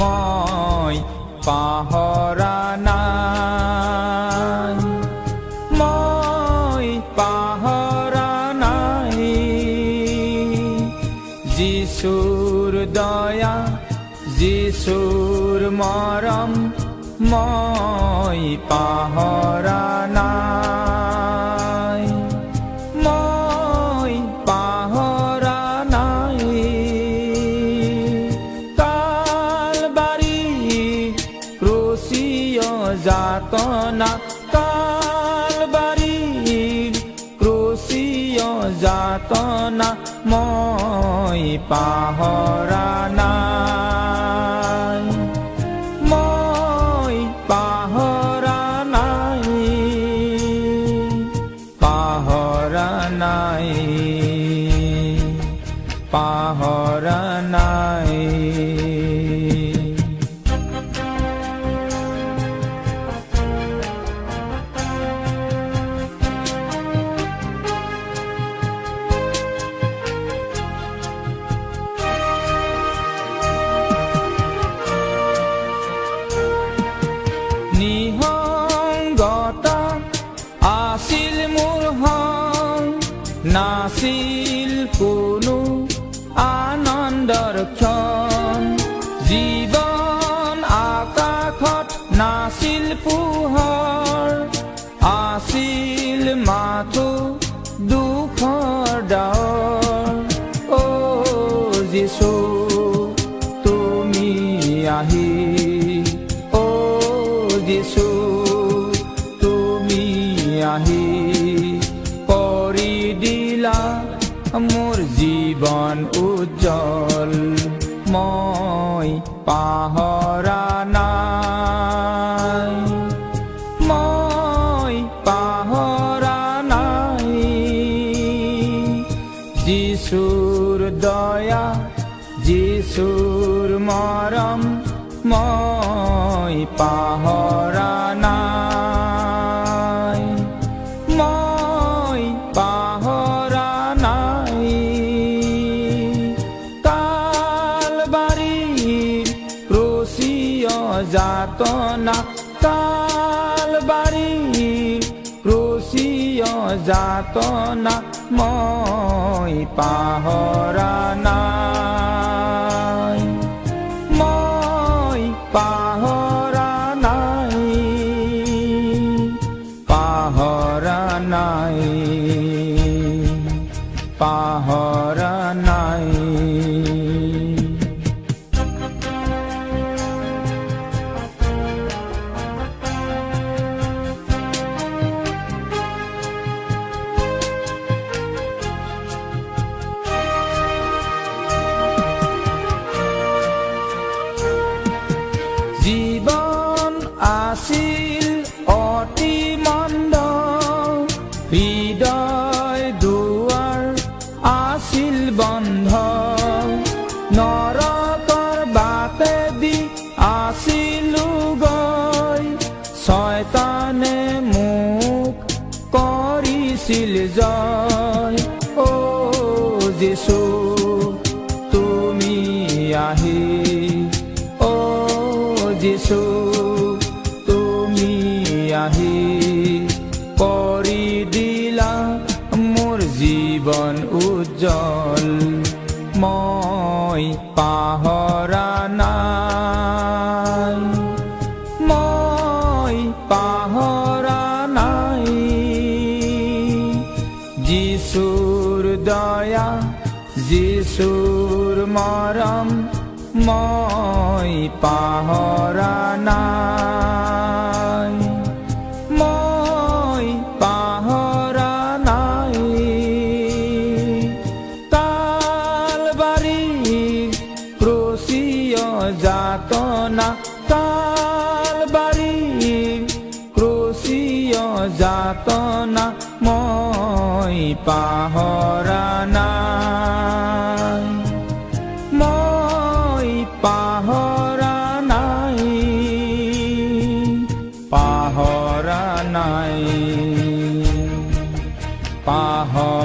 মই পাহৰা নাই, মই পাহৰা নাই। যিশুৰ দয়া, যিশুৰ মৰম, মই পাহৰা নাই, মই পাহৰা নাই। কালবাৰী ক্ৰুচিয় যাতনা, কালবাৰী ক্ৰুচিয় যাতনা, মই পাহৰা নাই, মই পাহৰা নাই, পাহৰা নাই, পাহৰা নাই। নিসংগতা আছিল মোৰ হং, নাছিল কোনো আনন্দৰ ক্ষণ। জীৱন আকাশত নাছিল পোহৰ, আছিল মাথো দুখৰ ডাৱৰ। অ যীশু তুমি আহি, যীশু তুমি আহি কৰি দিলা মোৰ জীৱন উজ্জ্বল। মই পাহৰা নাই, মই পাহৰা নাই। যীশুৰ দয়া, যীশুৰ মৰম, মই পাহৰা নাই, মই পাহৰা নাই। কালবাৰীৰ ক্ৰুচিয় যাতনা, কালবাৰীৰ ক্ৰুচিয় যাতনা, মই পাহৰা নাই, মই পাহৰা নাই, পাহৰা নাই, পাহৰা নাই। জীৱন আছিল অতি মন্দ, হৃদয় দুৱাৰ আছিল বন্ধ। নৰকৰ বাটেদি আছিলো গৈ, শয়তানে মোক কৰিছিল জয়। অ যীশু তুমি আহি, যীশু তুমি আহি কৰি দিলা মোৰ জীৱন উজ্জ্বল। মই পাহৰা নাই, মই পাহৰা নাই। যীশুৰ দয়া, যীশুৰ মৰম, মই পাহৰা নাই, মই পাহৰা নাই। কালবাৰীৰ ক্ৰুচিয় যাতনা, কালবাৰীৰ ক্ৰুচিয় যাতনা, মই পাহৰা নাই, মই পাহৰা নাই, পাহৰা নাই, পাহৰা